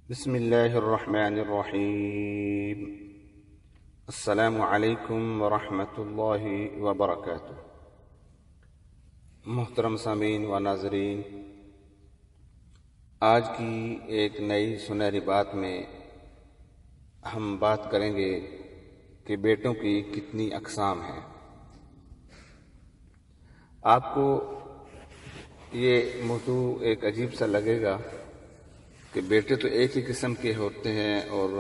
بسم اللہ الرحمن الرحیم۔ السلام علیکم ورحمۃ اللہ وبرکاتہ۔ محترم سامعین و ناظرین، آج کی ایک نئی سنہری بات میں ہم بات کریں گے کہ بیٹوں کی کتنی اقسام ہیں۔ آپ کو یہ موضوع ایک عجیب سا لگے گا کہ بیٹے تو ایک ہی قسم کے ہوتے ہیں اور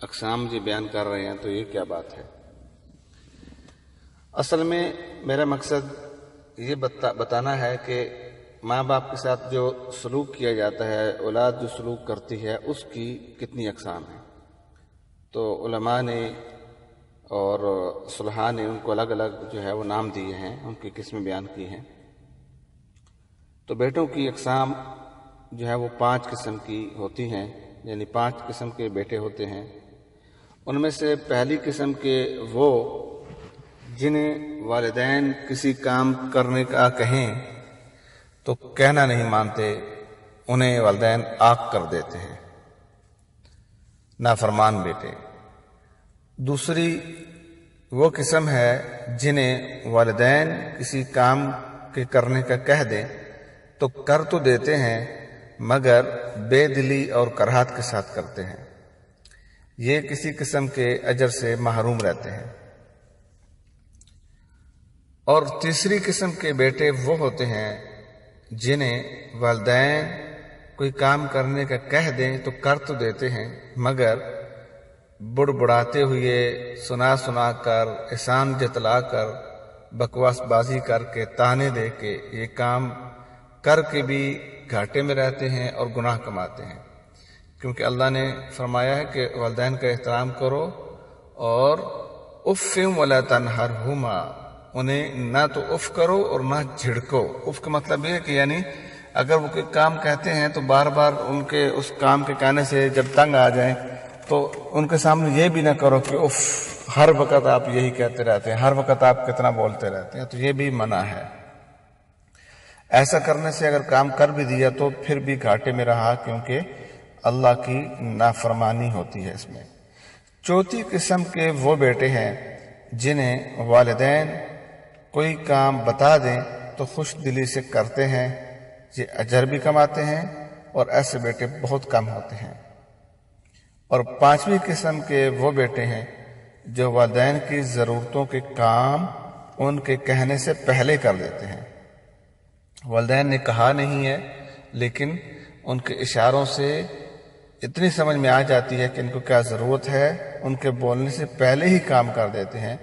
اقسام جی بیان کر رہے ہیں، تو یہ کیا بات ہے؟ اصل میں میرا مقصد یہ بتانا ہے کہ ماں باپ کے ساتھ جو سلوک کیا جاتا ہے، اولاد جو سلوک کرتی ہے، اس کی کتنی اقسام ہیں۔ تو علماء نے اور صلحاء نے ان کو الگ الگ جو ہے وہ نام دیے ہیں، ان کی قسمیں بیان کی ہیں۔ تو بیٹوں کی اقسام جو ہے وہ 5 قسم کی ہوتی ہیں، یعنی 5 قسم کے بیٹے ہوتے ہیں۔ ان میں سے پہلی قسم کے وہ جنہیں والدین کسی کام کرنے کا کہیں تو کہنا نہیں مانتے، انہیں والدین آگ کر دیتے ہیں، نافرمان بیٹے۔ دوسری وہ قسم ہے جنہیں والدین کسی کام کے کرنے کا کہہ دیں تو کر تو دیتے ہیں مگر بے دلی اور کراہت کے ساتھ کرتے ہیں، یہ کسی قسم کے اجر سے محروم رہتے ہیں۔ اور تیسری قسم کے بیٹے وہ ہوتے ہیں جنہیں والدین کوئی کام کرنے کا کہہ دیں تو کر تو دیتے ہیں مگر بڑبڑاتے ہوئے، سنا کر، احسان جتلا کر، بکواس بازی کر کے، تانے دے کے یہ کام کر کے بھی گھاٹے میں رہتے ہیں اور گناہ کماتے ہیں، کیونکہ اللہ نے فرمایا ہے کہ والدین کا احترام کرو اور اف ولا تنہرہما، انہیں نہ تو اف کرو اور نہ جھڑکو۔ اف کا مطلب یہ ہے کہ یعنی اگر وہ کوئی کام کہتے ہیں تو بار بار ان کے اس کام کے کہنے سے جب تنگ آ جائیں تو ان کے سامنے یہ بھی نہ کرو کہ اف، ہر وقت آپ یہی کہتے رہتے ہیں، ہر وقت آپ کتنا بولتے رہتے ہیں، تو یہ بھی منع ہے۔ ایسا کرنے سے اگر کام کر بھی دیا تو پھر بھی گھاٹے میں رہا، کیونکہ اللہ کی نافرمانی ہوتی ہے اس میں۔ چوتھی قسم کے وہ بیٹے ہیں جنہیں والدین کوئی کام بتا دیں تو خوش دلی سے کرتے ہیں، یہ اجر بھی کماتے ہیں، اور ایسے بیٹے بہت کم ہوتے ہیں۔ اور پانچویں قسم کے وہ بیٹے ہیں جو والدین کی ضرورتوں کے کام ان کے کہنے سے پہلے کر دیتے ہیں۔ والدین نے کہا نہیں ہے لیکن ان کے اشاروں سے اتنی سمجھ میں آ جاتی ہے کہ ان کو کیا ضرورت ہے، ان کے بولنے سے پہلے ہی کام کر دیتے ہیں۔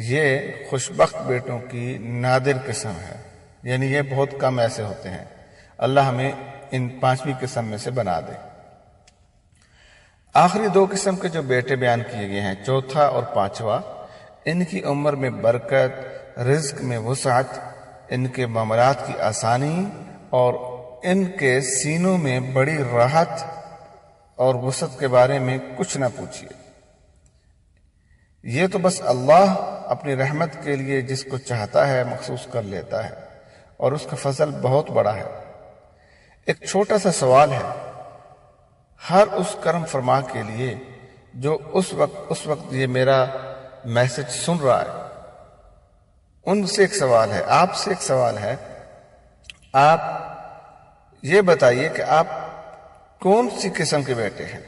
یہ خوشبخت بیٹوں کی نادر قسم ہے، یعنی یہ بہت کم ایسے ہوتے ہیں۔ اللہ ہمیں ان 5ویں قسم میں سے بنا دے۔ آخری 2 قسم کے جو بیٹے بیان کیے گئے ہیں، چوتھا اور 5واں، ان کی عمر میں برکت، رزق میں وسعت، ان کے معاملات کی آسانی اور ان کے سینوں میں بڑی راحت اور وسعت کے بارے میں کچھ نہ پوچھیے۔ یہ تو بس اللہ اپنی رحمت کے لیے جس کو چاہتا ہے مخصوص کر لیتا ہے، اور اس کا فضل بہت بڑا ہے۔ ایک چھوٹا سا سوال ہے ہر اس کرم فرما کے لیے جو اس وقت یہ میرا میسج سن رہا ہے، ان سے ایک سوال ہے، آپ سے ایک سوال ہے، آپ یہ بتائیے کہ آپ کون سی قسم کے بیٹے ہیں؟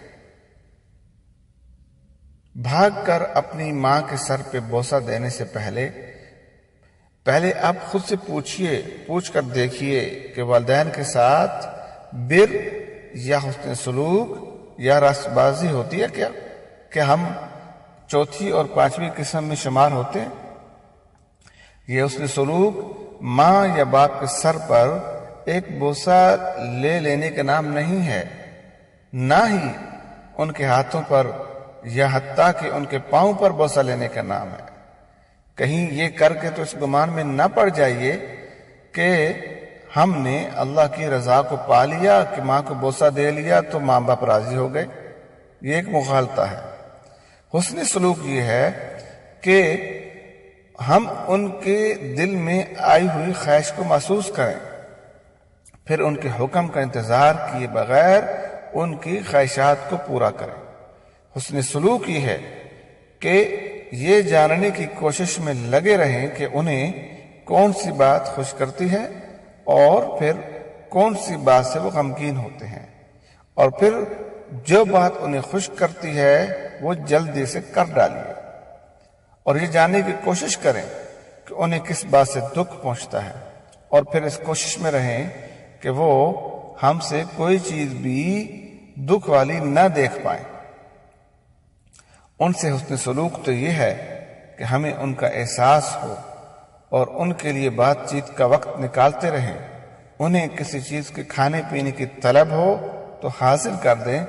بھاگ کر اپنی ماں کے سر پہ بوسہ دینے سے پہلے آپ خود سے پوچھ کر دیکھیے کہ والدین کے ساتھ بر یا حسن سلوک یا راست بازی ہوتی ہے کیا؟ کہ ہم چوتھی اور 5ویں قسم میں شمار ہوتے ہیں؟ یہ حسن سلوک ماں یا باپ کے سر پر ایک بوسہ لے لینے کا نام نہیں ہے، نہ ہی ان کے ہاتھوں پر یا حتیٰ کہ ان کے پاؤں پر بوسہ لینے کا نام ہے۔ کہیں یہ کر کے تو اس گمان میں نہ پڑ جائیے کہ ہم نے اللہ کی رضا کو پا لیا کہ ماں کو بوسہ دے لیا تو ماں باپ راضی ہو گئے، یہ ایک مغالطہ ہے۔ حسن سلوک یہ ہے کہ ہم ان کے دل میں آئی ہوئی خواہش کو محسوس کریں، پھر ان کے حکم کا انتظار کیے بغیر ان کی خواہشات کو پورا کریں۔ حسن سلوک یہ ہے کہ یہ جاننے کی کوشش میں لگے رہیں کہ انہیں کون سی بات خوش کرتی ہے اور پھر کون سی بات سے وہ غمگین ہوتے ہیں، اور پھر جو بات انہیں خوش کرتی ہے وہ جلدی سے کر ڈالیے، اور یہ جاننے کی کوشش کریں کہ انہیں کس بات سے دکھ پہنچتا ہے، اور پھر اس کوشش میں رہیں کہ وہ ہم سے کوئی چیز بھی دکھ والی نہ دیکھ پائیں۔ ان سے حسن سلوک تو یہ ہے کہ ہمیں ان کا احساس ہو اور ان کے لیے بات چیت کا وقت نکالتے رہیں۔ انہیں کسی چیز کے کھانے پینے کی طلب ہو تو حاصل کر دیں،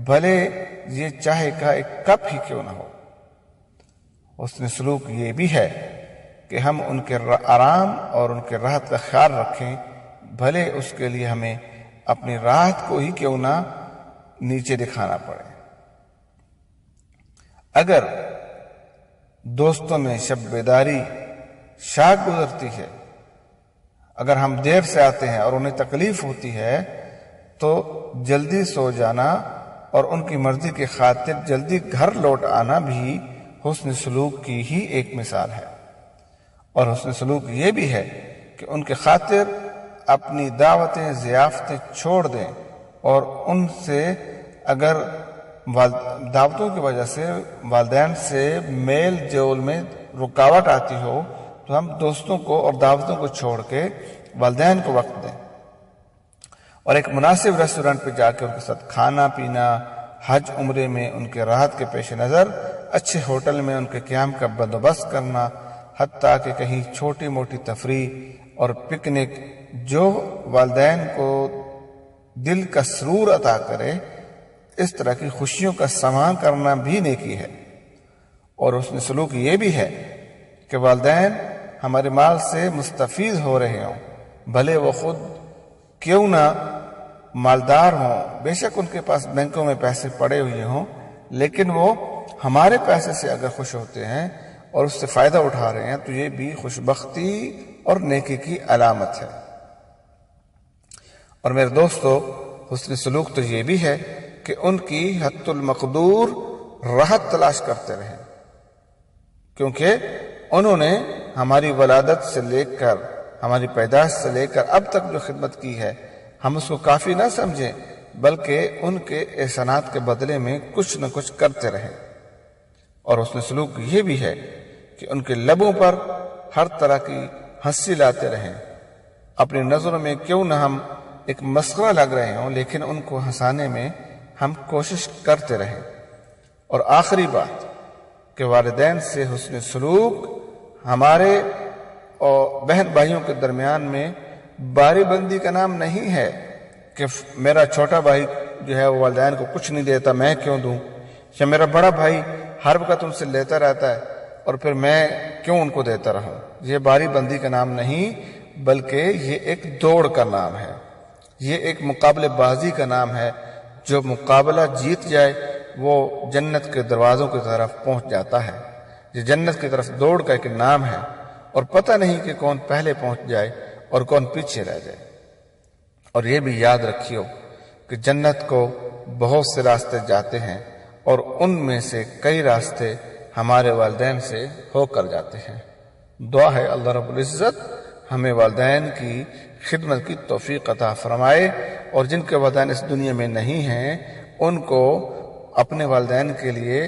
بھلے یہ چائے کا ایک کپ ہی کیوں نہ ہو۔ حسن سلوک یہ بھی ہے کہ ہم ان کے آرام اور ان کے راحت کا خیال رکھیں، بھلے اس کے لیے ہمیں اپنی راحت کو ہی کیوں نہ نیچے دکھانا پڑے۔ اگر دوستوں میں شب بیداری شاگ گزرتی ہے، اگر ہم دیر سے آتے ہیں اور انہیں تکلیف ہوتی ہے تو جلدی سو جانا اور ان کی مرضی کی خاطر جلدی گھر لوٹ آنا بھی حسن سلوک کی ہی ایک مثال ہے۔ اور حسن سلوک یہ بھی ہے کہ ان کی خاطر اپنی دعوتیں ضیافتیں چھوڑ دیں، اور ان سے اگر دعوتوں کی وجہ سے والدین سے میل جول میں رکاوٹ آتی ہو تو ہم دوستوں کو اور دعوتوں کو چھوڑ کے والدین کو وقت دیں، اور ایک مناسب ریسٹورنٹ پہ جا کے ان کے ساتھ کھانا پینا، حج عمرے میں ان کے راحت کے پیش نظر اچھے ہوٹل میں ان کے قیام کا بندوبست کرنا، حتیٰ کہ کہیں چھوٹی موٹی تفریح اور پکنک جو والدین کو دل کا سرور عطا کرے، اس طرح کی خوشیوں کا سامان کرنا بھی نیکی ہے۔ اور حسن سلوک یہ بھی ہے کہ والدین ہمارے مال سے مستفید ہو رہے ہوں، بھلے وہ خود کیوں نہ مالدار ہوں، بے شک ان کے پاس بینکوں میں پیسے پڑے ہوئے ہوں، لیکن وہ ہمارے پیسے سے اگر خوش ہوتے ہیں اور اس سے فائدہ اٹھا رہے ہیں تو یہ بھی خوشبختی اور نیکی کی علامت ہے۔ اور میرے دوستو، حسن سلوک تو یہ بھی ہے کہ ان کی حد المقدور راحت تلاش کرتے رہیں، کیونکہ انہوں نے ہماری ولادت سے لے کر، ہماری پیدائش سے لے کر اب تک جو خدمت کی ہے، ہم اس کو کافی نہ سمجھیں، بلکہ ان کے احسانات کے بدلے میں کچھ نہ کچھ کرتے رہیں۔ اور حسن سلوک یہ بھی ہے کہ ان کے لبوں پر ہر طرح کی ہنسی لاتے رہیں، اپنی نظروں میں کیوں نہ ہم ایک مسخرہ لگ رہے ہوں، لیکن ان کو ہنسانے میں ہم کوشش کرتے رہیں۔ اور آخری بات کہ والدین سے حسن سلوک ہمارے اور بہن بھائیوں کے درمیان میں باری بندی کا نام نہیں ہے کہ میرا چھوٹا بھائی جو ہے وہ والدین کو کچھ نہیں دیتا، میں کیوں دوں، یا میرا بڑا بھائی ہر وقت ان سے لیتا رہتا ہے اور پھر میں کیوں ان کو دیتا رہوں۔ یہ باری بندی کا نام نہیں، بلکہ یہ ایک دوڑ کا نام ہے، یہ ایک مقابلے بازی کا نام ہے۔ جو مقابلہ جیت جائے وہ جنت کے دروازوں کی طرف پہنچ جاتا ہے۔ یہ جنت کی طرف دوڑ کا ایک نام ہے، اور پتہ نہیں کہ کون پہلے پہنچ جائے اور کون پیچھے رہ جائے۔ اور یہ بھی یاد رکھیو کہ جنت کو بہت سے راستے جاتے ہیں، اور ان میں سے کئی راستے ہمارے والدین سے ہو کر جاتے ہیں۔ دعا ہے اللہ رب العزت ہمیں والدین کی خدمت کی توفیق عطا فرمائے، اور جن کے والدین اس دنیا میں نہیں ہیں ان کو اپنے والدین کے لیے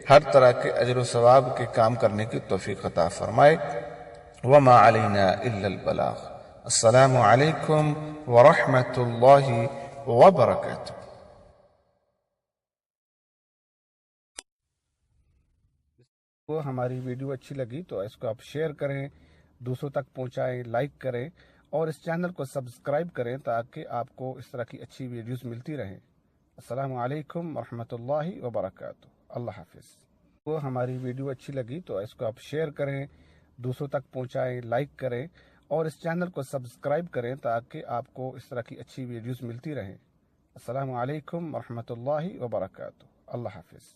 ہر طرح کے اجر و ثواب کے کام کرنے کی توفیق عطا فرمائے۔ وما علینا الا البلاغ۔ السلام علیکم ورحمۃ اللہ وبرکاتہ۔ کو ہماری ویڈیو اچھی لگی تو اس کو آپ شیئر کریں، دوسروں تک پہنچائیں، لائک کریں، اور اس چینل کو سبسکرائب کریں تاکہ آپ کو اس طرح کی اچھی ویڈیوز ملتی رہیں۔ السلام علیکم ورحمۃ اللہ وبرکاتہ۔ اللہ حافظ۔ کو ہماری ویڈیو اچھی لگی تو اس کو آپ شیئر کریں، دوسروں تک پہنچائیں، لائک کریں، اور اس چینل کو سبسکرائب کریں تاکہ آپ کو اس طرح کی اچھی ویڈیوز ملتی رہیں۔ السلام علیکم ورحمۃ اللہ وبرکاتہ۔ اللہ حافظ۔